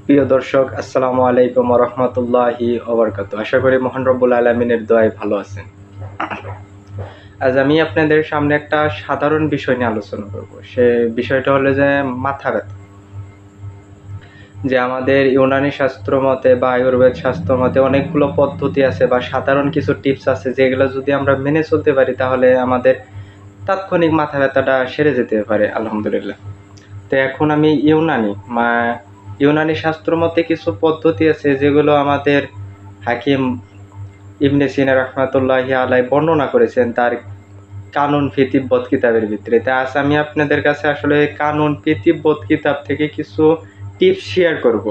প্রিয় দর্শক, আসসালামু আলাইকুম ওয়া রাহমাতুল্লাহি ওয়া বারাকাতুহু। আশা করি মহান রব্বুল আলামিনের দয়ায় ভালো আছেন। আজ আমি আপনাদের সামনে একটা সাধারণ বিষয় নিয়ে আলোচনা করব। সে বিষয়টা হলো যে মাথা ব্যথা। যে আমাদের ইউনানি শাস্ত্র মতে বা আয়ুর্বেদ শাস্ত্র মতে অনেকগুলো পদ্ধতি আছে বা সাধারণ কিছু টিপস আছে যেগুলো যদি আমরা মেনে চলতে পারি তাহলে আমাদের তাৎক্ষণিক মাথা ব্যথাটা সেরে যেতে পারে আলহামদুলিল্লাহ। তো এখন আমি ইউনানি শাস্ত্র মতে কিছু পদ্ধতি আছে যেগুলো আমাদের হাকিম ইবনে সিনা রাহমাতুল্লাহি আলাইহি বর্ণনা করেছেন তার কানুন ফি তিব্বত কিতাবের ভিতরে। তা আজ আমি আপনাদের কাছে আসলে কানুন ফি তিব্বত কিতাব থেকে কিছু টিপস শেয়ার করব।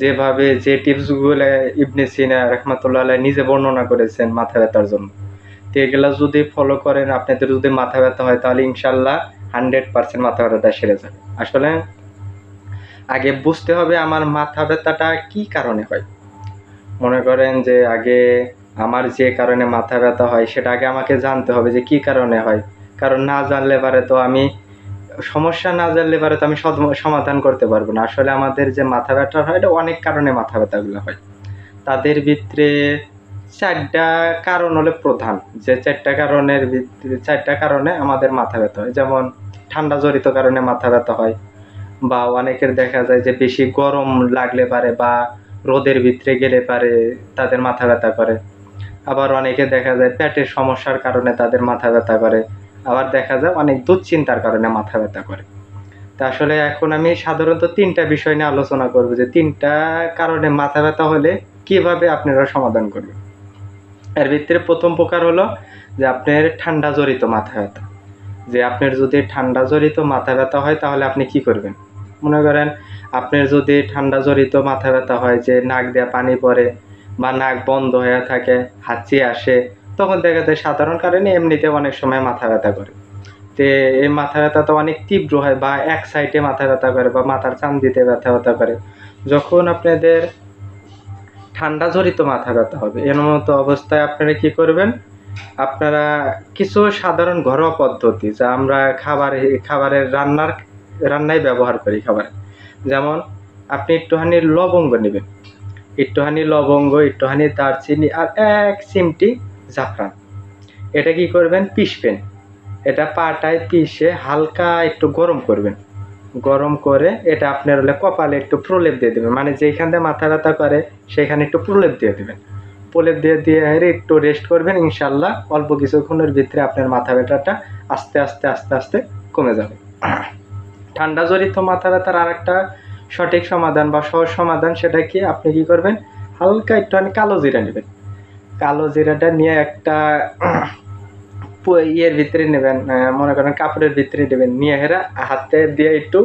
যেভাবে যে টিপসগুলো ইবনে সিনা রাহমাতুল্লাহি আলাইহি নিজে বর্ণনা করেছেন মাথা ব্যথার জন্য। তো এগুলা যদি ফলো করেন আপনাদের যদি মাথা ব্যথা হয় তাহলে ইনশাআল্লাহ 100% মাথা ব্যথাটা সেরে যাবে। আসলে আগে বুঝতে হবে আমার মাথা ব্যথাটা কি কারণে হয়। মনে করেন যে আগে আমার যে কারণে মাথা ব্যথা হয় সেটা আগে আমাকে জানতে হবে যে কি কারণে হয়। কারণ না জানলে পারে তো আমি সমস্যা না জানলে পারে তো আমি সমাধান করতে পারবো না। আসলে আমাদের যে মাথা ব্যথা হয় এটা অনেক কারণে মাথা ব্যথাগুলো হয়। তাদের ভিতরে ৪ টা কারণ হলো প্রধান। যে ৪ টা কারণের ভিতরে ৪ টা কারণে আমাদের মাথা ব্যথা হয়। যেমন ঠান্ডা জনিত কারণে মাথা ব্যথা হয়। বা অনেকের দেখা যায় যে বেশি গরম লাগলে পারে বা রোদের ভিতরে গেলে পারে তাদের মাথা ব্যথা করে। আবার অনেকে দেখা যায় পেটের সমস্যার কারণে তাদের মাথা ব্যথা করে। আবার দেখা যায় অনেক দুশ্চিন্তার কারণে মাথা ব্যথা করে। তা আসলে এখন আমি সাধারণত ৩ টা বিষয় নিয়ে আলোচনা করব যে ৩ টা কারণে মাথা ব্যথা হলে কিভাবে আপনারা সমাধান করবেন। এর ভিতরে ১ম প্রকার হলো যে আপনার ঠান্ডা জড়িত মাথা ব্যথা। যে আপনার যদি ঠান্ডা জড়িত মাথা ব্যথা হয় তাহলে আপনি কি করবেন? মনে করেন আপনার যদি ঠান্ডা জড়িত মাথা ব্যথা হয় যে নাক দিয়ে পানি পড়ে বা নাক বন্ধ হয়ে থাকে, হাঁচি আসে, তখন দেখা যায় সাধারণ কারণে এমনিতে অনেক সময় মাথা ব্যথা করে। তে এই মাথা ব্যথা তো অনেক তীব্র হয় বা এক সাইডে মাথা ব্যথা করে বা মাথার চান্দিতে ব্যথা করে। যখন আপনাদের ঠান্ডা জড়িত মাথা ব্যথা হবে এমতো অবস্থায় আপনারা কি করবেন? আপনারা কিছু সাধারণ ঘরোয়া পদ্ধতি যা আমরা খাবারের রান্নায় ব্যবহার করি খাবারে। যেমন আপনি একটুখানি লবঙ্গ নিবেন। একটুখানি লবঙ্গ, একটুখানি দারচিনি আর ১ চিমটি জাফরান। এটা কি করবেন? পিষবেন। এটা পাটায় পিষে হালকা একটু গরম করবেন। গরম করে এটা আপনার হলে কপালে একটু প্রলেপ দিয়ে দিবেন। মানে যেইখান দিয়ে মাথা ব্যথা করে সেখানে একটু প্রলেপ দিয়ে দিবেন। প্রলেপ দিয়ে একটু রেস্ট করবেন। ইনশাআল্লাহ অল্প কিছুক্ষণের ভিতরে আপনার মাথা ব্যথাটা আস্তে আস্তে কমে যাবে। ঠান্ডা জড়িত মাথা ব্যথার আরেকটা সঠিক সমাধান বা সহজ সমাধান সেটা কি? আপনি কি করবেন? হালকা একটুখানি কালো জিরা নিবেন। কালো জিরাটা নিয়ে একটা ইয়ের ভিতরে নেবেন, মনে করেন কাপড়ের ভিতরে নেবেন। নিয়ে হেরা হাতে দিয়ে একটু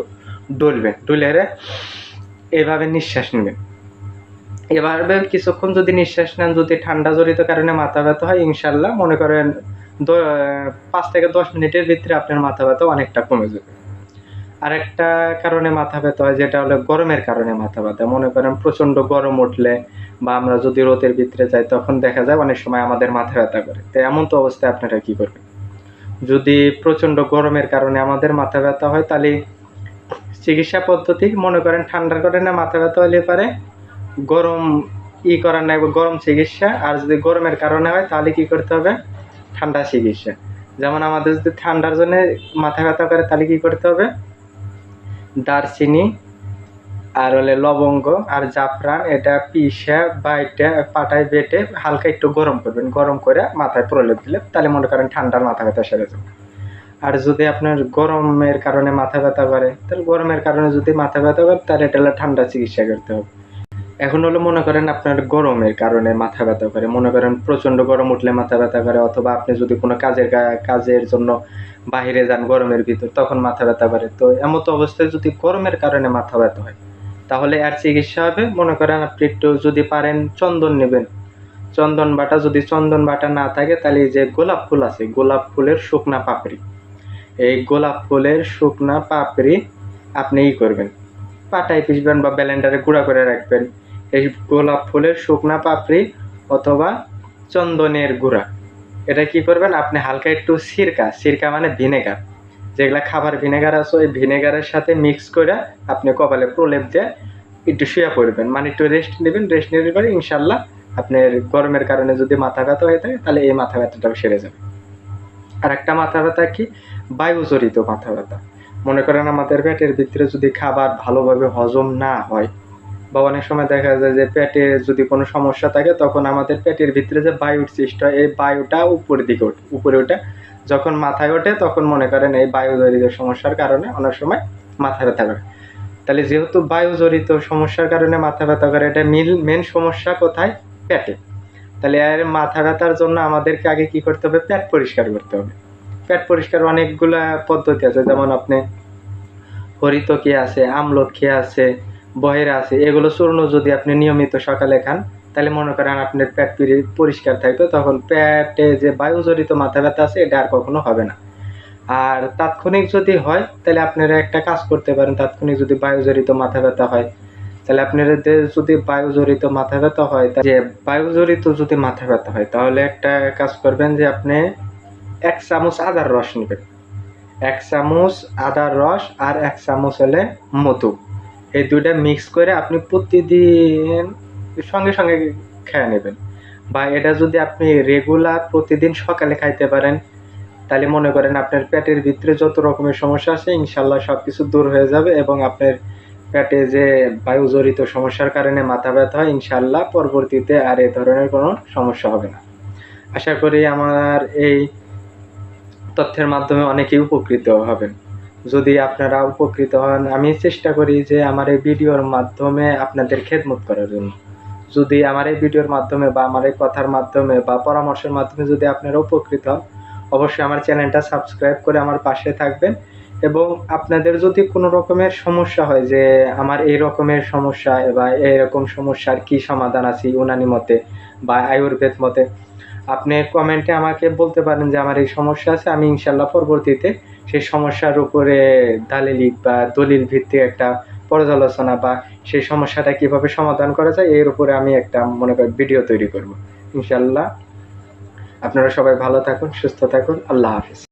ডলবেন। ডলে হেরে এভাবে নিঃশ্বাস নিবেন। এভাবে কিছুক্ষণ যদি নিঃশ্বাস নেন, যদি ঠান্ডা জড়িত কারণে মাথা ব্যথা হয় ইনশাআল্লাহ মনে করেন ৫ থেকে ১০ মিনিটের ভিতরে আপনার মাথা ব্যথা অনেকটা কমে যাবে। আরেকটা কারণে মাথা ব্যথা হয় যেটা হলো গরমের কারণে মাথা ব্যথা। মনে করেন প্রচণ্ড গরম উঠলে বা আমরা যদি রোদের ভিতরে যাই তখন দেখা যায় অনেক সময় আমাদের মাথা ব্যথা করে। তো এমন তো অবস্থায় আপনারা কি করবেন? যদি প্রচণ্ড গরমের কারণে আমাদের মাথা ব্যথা হয় তাহলে চিকিৎসা পদ্ধতি মনে করেন ঠান্ডার কারণে মাথা ব্যথা হলে পারে গরম করার নাই, গরম চিকিৎসা। আর যদি গরমের কারণে হয় তাহলে কি করতে হবে? ঠান্ডা চিকিৎসা। যেমন আমাদের যদি ঠান্ডার জন্যে মাথা ব্যথা করে তাহলে কি করতে হবে? দারচিনি আর হলে লবঙ্গ আর জাফরান এটা পিষে বা এটা পাটায় বেটে হালকা একটু গরম করবেন। গরম করে মাথায় প্রলেপ দিলে তাহলে মনে করেন ঠান্ডার মাথা ব্যথা সেরে যাবে। আর যদি আপনার গরমের কারণে মাথা ব্যথা করে তাহলে গরমের কারণে যদি মাথা ব্যথা করে তাহলে এটা হলো ঠান্ডা চিকিৎসা করতে হবে। এখন হলো মনে করেন আপনার গরমের কারণে মাথা ব্যথা করে। মনে করেন প্রচণ্ড গরম উঠলে মাথা ব্যথা করে অথবা আপনি যদি কোনো কাজের জন্য বাহিরে যান গরমের ভিতর তখন মাথা ব্যথা করে। তো এমতো অবস্থায় যদি গরমের কারণে মাথা ব্যথা হয় তাহলে এর চিকিৎসা হবে মনে করেন আপনি একটু যদি পারেন চন্দন নিবেন। যদি চন্দন বাটা না থাকে তাহলে এই যে গোলাপ ফুল আছে, গোলাপ ফুলের শুকনা পাপড়ি। এই গোলাপ ফুলের শুকনা পাপড়ি আপনি করবেন, পাটায় পিষবেন বা ব্লেন্ডারে গুঁড়া করে রাখবেন। এই গোলাপ ফুলের শুকনা পাপড়ি অথবা চন্দনের গুঁড়া এটা কি করবেন? আপনি হালকা একটু সিরকা মানে ভিনেগার, যেগুলা খাবার ভিনেগার আছে ওই ভিনেগারের সাথে মিক্স করে আপনি কপালে প্রলেপ দিয়ে একটু শুয়ে পড়বেন, মানে একটু রেস্ট নেবেন। রেস্ট নেওয়ার পরে ইনশাল্লাহ আপনার গরমের কারণে যদি মাথা ব্যথা হয়ে থাকে তাহলে এই মাথা ব্যথাটাও সেরে যাবে। আর একটা মাথা ব্যথা কি, বায়ুজনিত মাথা ব্যথা। মনে করেন আমাদের পেটের ভিতরে যদি খাবার ভালোভাবে হজম না হয়, বা অনেক সময় দেখা যায় যে পেটে যদি কোনো সমস্যা থাকে, তখন আমাদের পেটের ভিতরে যে বায়ুর সৃষ্টি হয়, এই বায়ুটা উপরে ওঠে। যখন মাথায় ওঠে তখন মনে করেন এই বায়ুজনিত সমস্যার কারণে অনেক সময় মাথা ব্যথা করে। তাহলে যেহেতু বায়ুজনিত সমস্যার কারণে মাথা ব্যথা করে, এটা মেন সমস্যা কোথায়, পেটে। তাহলে এর মাথা ব্যথার জন্য আমাদেরকে আগে কি করতে হবে, পেট পরিষ্কার করতে হবে। পেট পরিষ্কার অনেকগুলা পদ্ধতি আছে, যেমন আপনি হরিতকি আছে, আমলকি আছে, বহেরা আছে, এগুলো চূর্ণ যদি আপনি নিয়মিত সকালে খান তাহলে মনে করেন আপনার পেট পরিষ্কার থাকবে, তখন পেটে যে বায়ুজনিত মাথা ব্যথা আছে এটা আর কখনো হবে না। আর তাৎক্ষণিক যদি হয় তাহলে আপনারা একটা কাজ করতে পারেন, তাৎক্ষণিক যদি বায়ুজনিত মাথা ব্যথা হয় তাহলে আপনাদের যদি বায়ুজনিত মাথা ব্যথা হয়, যে বায়ুজনিত যদি মাথা ব্যথা হয় তাহলে একটা কাজ করবেন যে আপনি 1 চামচ আদার রস নেবেন। 1 চামচ আদার রস আর 1 চামচ হলে মধু, এই দুইটা মিক্স করে আপনি প্রতিদিন সঙ্গে সঙ্গে খেয়ে নেবেন। বা এটা যদি আপনি রেগুলার প্রতিদিন সকালে খাইতে পারেন তাহলে মনে করেন আপনার পেটের ভিতরে যত রকমের সমস্যা আছে ইনশাল্লাহ সবকিছু দূর হয়ে যাবে, এবং আপনার পেটে যে বায়ুজনিত সমস্যার কারণে মাথা ব্যথা হয় ইনশাল্লাহ পরবর্তীতে আর এ ধরনের কোনো সমস্যা হবে না। আশা করি আমার এই তথ্যের মাধ্যমে অনেকেই উপকৃত হবেন। যদি আপনারা উপকৃত হন, আমি চেষ্টা করি যে আমার এই ভিডিওর মাধ্যমে আপনাদের খেদমত করার জন্য। যদি আমার এই ভিডিওর মাধ্যমে বা আমার এই কথার মাধ্যমে বা পরামর্শের মাধ্যমে যদি আপনারা উপকৃত হন, অবশ্যই আমার চ্যানেলটা সাবস্ক্রাইব করে আমার পাশে থাকবেন। এবং আপনাদের যদি কোনো রকমের সমস্যা হয় যে আমার এই রকমের সমস্যা বা এরকম সমস্যার কি সমাধান আছে ইউনানি মতে বা আয়ুর্বেদ মতে, আপনি কমেন্টে আমাকে বলতে পারেন যে আমার এই সমস্যা আছে, আমি ইনশাল্লাহ পরবর্তীতে সেই সমস্যার উপরে দলিল ভিত্তিক একটা পর্যালোচনা বা সেই সমস্যাটা কিভাবে সমাধান করা যায় এর উপরে আমি একটা মনে করেন ভিডিও তৈরি করব ইনশাল্লাহ। আপনারা সবাই ভালো থাকুন, সুস্থ থাকুন। আল্লাহ হাফেজ।